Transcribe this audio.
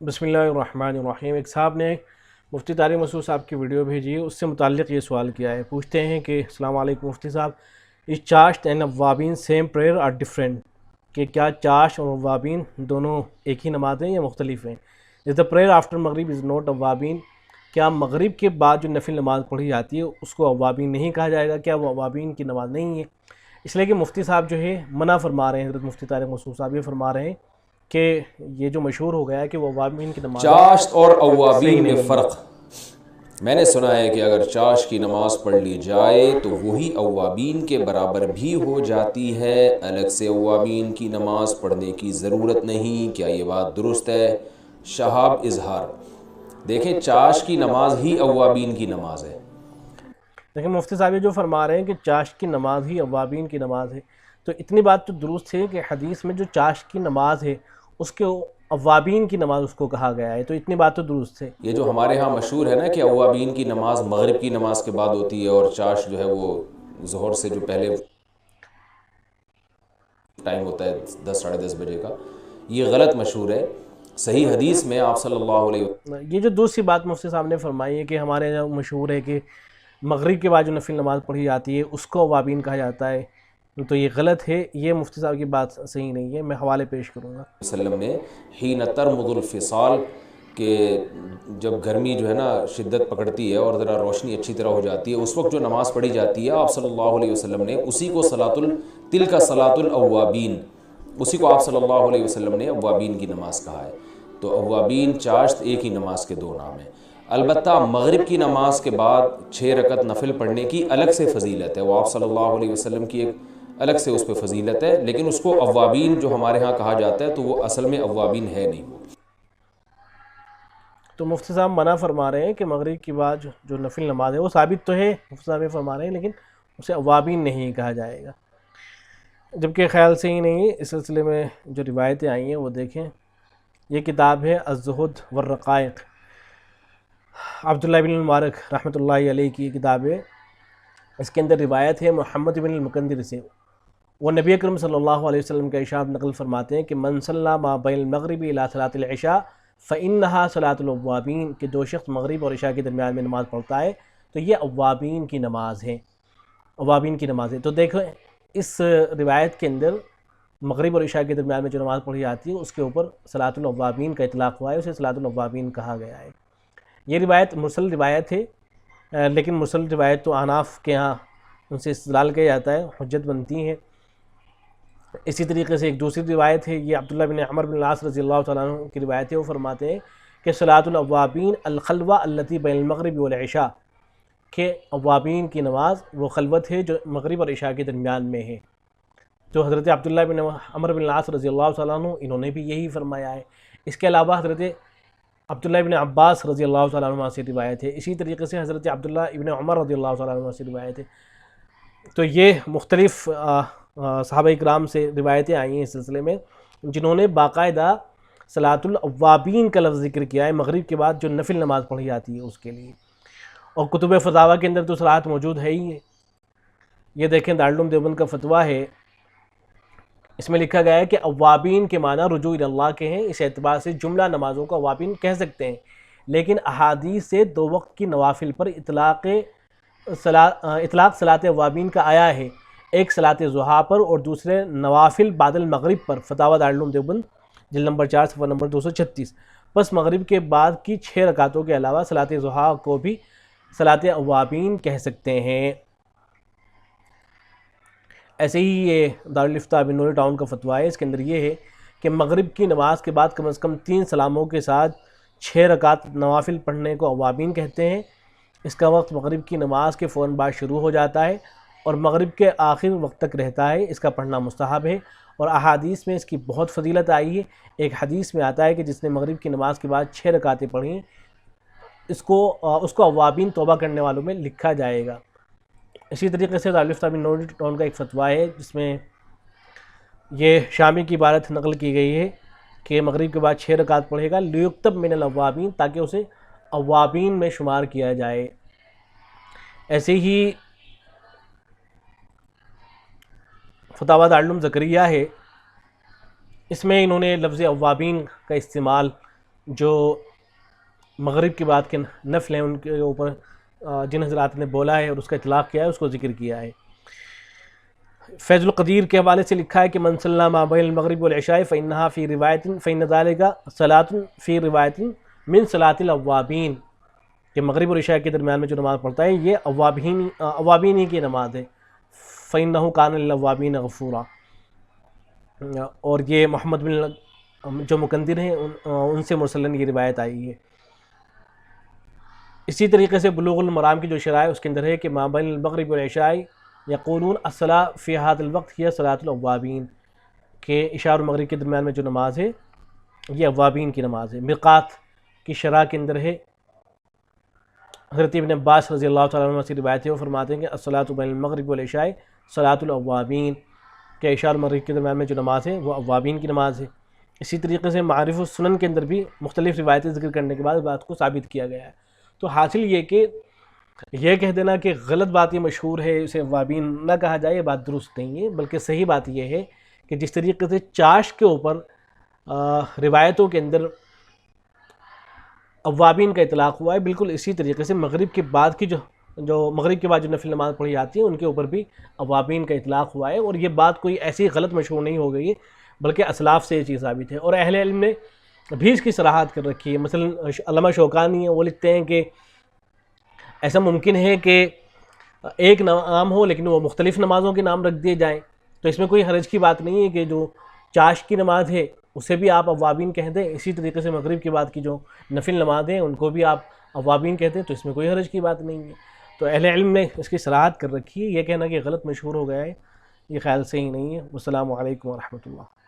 बिस्मिल्लाहिर्रहमानिर्रहीम। एक साहब ने मुफ्ती तारिक मसूद साहब की वीडियो भेजी है, उससे मुताल्लिक़ ये सवाल किया है। पूछते हैं कि अस्सलाम वालेकुम मुफ्ती साहब, इज चाश्त एंड अव्वाबीन सेम प्रेयर आर डिफरेंट? कि क्या चाश और अव्वाबीन दोनों एक ही नमाज हैं या मुख्तलिफ हैं? इज़ द प्रेयर आफ्टर मगरिब इज़ नॉट अव्वाबीन? क्या मगरिब के बाद जो नफिल नमाज पढ़ी जाती है उसको अव्वाबीन नहीं कहा जाएगा? क्या वो अव्वाबीन की नमाज नहीं है? इसलिए कि मुफ्ती साहब जो है मना फरमा रहे हैं, हज़रत मुफ्ती तारिक मसूद साहब ये फरमा रहे हैं कि ये जो मशहूर हो गया है कि वो अव्वाबीन की नमाज चाश्त और सही अव्वाबीन में नहीं है। फ़र्क। मैंने सुना है कि अगर चाश की नमाज़ पढ़ ली जाए तो वही अव्वाबीन के बराबर भी हो जाती है, अलग से अव्वाबीन की नमाज़ पढ़ने की ज़रूरत नहीं। क्या ये बात दुरुस्त है? शहाब इजहार। देखें, चाश की नमाज ही अव्वाबीन की नमाज है। लेकिन मुफ्ती साहब ये जो फरमा रहे हैं कि चाश की नमाज ही अव्वाबीन की नमाज है, तो इतनी बात तो दुरुस्त है कि हदीस में जो चाश की नमाज है उसके अव्वाबीन की नमाज उसको कहा गया है, तो इतनी बात तो दुरुस्त है। ये जो हमारे यहाँ मशहूर है ना कि अव्वाबीन की नमाज मगरिब की नमाज के बाद होती है और चाश जो है वो ज़ोहर से जो पहले टाइम होता है 10 साढ़े 10 बजे का, ये गलत मशहूर है। सही हदीस में आप सल्लल्लाहु अलैहि ये जो दूसरी बात मुफ्ती साहब ने फरमाई है कि हमारे यहाँ मशहूर है कि मगरिब के बाद जो नफिल नमाज पढ़ी जाती है उसको अवाबीन कहा जाता है, तो ये गलत है। ये मुफ्ती साहब की बात सही नहीं है। मैं हवाले पेश करूँगा। वसल्लम ने हीन तरमुदुल फिसाल के जब गर्मी जो है ना शिद्दत पकड़ती है और ज़रा रोशनी अच्छी तरह हो जाती है, उस वक्त जो नमाज़ पढ़ी जाती है आप सल्लल्लाहु अलैहि वसल्लम ने उसी को सलातुल तिल का सलातुल अव्वाबीन, उसी को आप सल्लल्लाहु अलैहि वसल्लम ने अव्वाबीन की नमाज़ कहा है। तो अव्वाबीन चाश्त एक ही नमाज के दो नाम हैं। अलबत्ता मगरिब की नमाज के बाद 6 रकत नफिल पढ़ने की अलग से फजीलत है, वो आप सल्लल्लाहु अलैहि वसल्लम की एक अलग से उस पर फजीलत है, लेकिन उसको अव्वाबीन जो हमारे यहाँ कहा जाता है तो वो असल में अव्वाबीन है नहीं। वो तो मुफ्ती साहब मना फरमा रहे हैं कि मगरिब के बाद जो नफिल नमाज है वो साबित तो है, मुफ्ती साहब ये फरमा रहे हैं, लेकिन उसे अवाबीन नहीं कहा जाएगा, जबकि ख्याल से ही नहीं। इस सिलसिले में जो रिवायतें आई हैं वो देखें। ये किताब है अज़्ज़ुहद वर्रक़ाइक़, अब्दुल्लाह इब्न मुबारक रहमतुल्लाहि अलैहि की किताब है। इसके अंदर रिवायत है मोहम्मद इब्न मुकंदिर से, वो नबी अकरम सल्लल्लाहु अलैहि वसल्लम का इरशाद नकल फरमाते हैं कि मन सल्ला मा बैनल मगरिबी इला सलातिल इशा फ़इन्नहा सलातुल अव्वाबीन, कि जो शख्स मगरिब और इशा के दरमियान में नमाज़ पढ़ता है तो ये अव्वाबीन की नमाज है, अव्वाबीन की नमाज है। तो देखो इस रिवायत के अंदर मगरिब और इशा के दरमियान में जो नमाज़ पढ़ी जाती है उसके ऊपर सलातुल अव्वाबीन का इतलाक़ हुआ है, उसे सलातुल अव्वाबीन कहा गया है। ये रिवायत मुरसल रिवायत है, लेकिन मुरसल रिवायत तो अहनाफ के यहाँ उनसे इस्तेदलाल किया जाता है, हुज्जत बनती हैं। इसी तरीके से एक दूसरी रिवायत है, ये अब्दुल्लाह बिन अमर बिन आस रज़ी अल्लाह तआला अन्हु की रिवायत है। वो फरमाते हैं कि सलातुल अव्वाबीन अल खलवा अल्लती बैनल मगरिब वल इशा, के अव्वाबीन की नमाज वो खलवत है जो मगरिब और इशा के दरमियान में है। तो हज़रत अब्दुल्लाह बिन अमर बिन आस रज़ी अल्लाह तआला अन्हु इन्होंने भी यही फरमाया है। इसके अलावा हज़रत अब्दुल्लाह इब्न अब्बास रज़ी अल्लाह तआला अन्हुमा से रिवायत है। इसी तरीके से हज़रत अब्दुल्लाह इब्न उमर रज़ी अल्लाह तआला अन्हुमा से रिवायत है। तो ये मुख्तलिफ़ सहाबा इकराम से रिवायतें आई हैं इस सिलसिले में, जिन्होंने बाकायदा सलातुल अव्वाबीन का लफ्ज़ ज़िक्र किया है मगरिब के बाद जो नफिल नमाज़ पढ़ी जाती है उसके लिए। और कुतुब फतावा के अंदर तो सलात मौजूद है ही है। ये देखें दारुल उलूम देवबंद का फतवा है, इसमें लिखा गया है कि अव्वाबीन के माना रुजू इल्लाह के हैं। इस एतबार से जुमला नमाज़ों को अव्वाबीन कह सकते हैं, लेकिन अहादीस से 2 वक्त की नवाफिल पर इतलाक़ सलात अव्वाबीन का आया है, एक सलात ज़ुहा पर और दूसरे नवाफिल बादल मगरिब पर। फतावा दारुल उलूम देवबंद जिल्द नंबर 4 सफ़ा नंबर 236। बस मगरिब के बाद की 6 रकातों के अलावा सलात ज़ुहा को भी सलात अव्वाबीन कह सकते हैं। ऐसे ही ये दारुल इफ्ता बिन नूरी टाउन का फतवा है, इसके अंदर ये है कि मगरिब की नमाज के बाद कम से कम 3 सलामों के साथ 6 रकात नवाफिल पढ़ने को अव्वाबीन कहते हैं। इसका वक्त मगरिब की नमाज के फ़ौरन बाद शुरू हो जाता है और मगरिब के आखिर वक्त तक रहता है। इसका पढ़ना मुस्तहब है और अहादीस में इसकी बहुत फजीलत आई है। एक हदीस में आता है कि जिसने मगरिब की नमाज के बाद 6 रकातें पढ़ी उसको अव्वाबीन तौबा करने वालों में लिखा जाएगा। इसी तरीके से दारुल इफ्ता बिन नूरी टाउन का एक फतवा है जिसमें ये शामी की इबारत नकल की गई है कि मगरिब के बाद 6 रकात पढ़ेगा लियुक्तब मिनल अव्वाबीन, ताकि उसे अव्वाबीन में शुमार किया जाए। ऐसे ही फतावा दारुल उलूम ज़करिया है, इसमें इन्होंने लफ्ज़ अव्वाबीन का इस्तेमाल جو مغرب کے بعد کے نفل ہیں ان کے اوپر جن حضرات نے بولا ہے اور اس کا اطلاق کیا ہے اس کو ذکر کیا ہے۔ فیض القدیر کے حوالے سے لکھا ہے کہ من صلی ما بین المغرب والعشاء فإنها فی روایت فإن ذلك صلاۃ فی روایت من صلاۃ الاوابین، کہ مغرب اور عشاء کے درمیان میں جو نماز پڑھتا ہے یہ اوابین ہی کی نماز ہے، فإنه کان للأوابین غفورا، اور یہ محمد بن جو مکندر ہیں ان سے مرسلن یہ روایت آئی ہے۔ اسی طریقے سے بلوغ المرام کی جو شرح ہے اس کے اندر ہے کہ ما بین المغرب والعشاء یقولون الصلاۃ فی ھذا الوقت ہی صلاۃ الاوابین، کہ عشاء اور مغرب کے درمیان میں جو نماز ہے یہ اوابین کی نماز ہے۔ مرقات کی شرح کے اندر ہے، حضرت ابن عباس رضی اللہ تعالیٰ عنہ سے روایت ہے، وہ فرماتے ہیں کہ الصلاۃ بین المغرب والعشاء صلاۃ الاوابین، کہ عشاء اور مغرب کے درمیان میں جو نماز ہے وہ اوابین کی نماز ہے۔ اسی طریقے سے معارف السنن کے اندر بھی مختلف روایتیں ذکر کرنے کے بعد اس بات کو ثابت کیا گیا ہے۔ تو حاصل یہ کہ یہ کہہ دینا کہ غلط بات یہ مشہور ہے اسے اوابین نہ کہا جائے، یہ بات درست نہیں ہے، بلکہ صحیح بات یہ ہے کہ جس طریقے سے چاشت کے اوپر روایتوں کے اندر اوابین کا اطلاق ہوا ہے، بالکل اسی طریقے سے مغرب کے بعد کی جو مغرب کے بعد جو نفل نماز پڑھی جاتی ہے ان کے اوپر بھی اوابین کا اطلاق ہوا ہے، اور یہ بات کوئی ایسی غلط مشہور نہیں ہو گئی ہے، بلکہ اسلاف سے یہ چیز ثابت ہے، اور اہل علم نے بھی اس کی صراحت کر رکھی ہے۔ مثلا علامہ شوکانی ہیں، وہ لکھتے ہیں کہ ایسا ممکن ہے کہ ایک نام ہو لیکن وہ مختلف نمازوں کے نام رکھ دیے جائیں، تو اس میں کوئی حرج کی بات نہیں ہے کہ جو چاشت کی نماز ہے اسے بھی آپ اوابین کہہ دیں، اسی طریقے سے مغرب کے بعد کی جو نفل نماز ہیں ان کو بھی آپ اوابین کہتے ہیں، تو اس میں کوئی حرج کی بات نہیں ہے۔ تو اہل علم نے اس کی صراحت کر رکھی ہے، یہ کہنا کہ غلط مشہور ہو گیا ہے یہ خیال صحیح نہیں ہے۔ والسلام علیکم ورحمۃ اللہ۔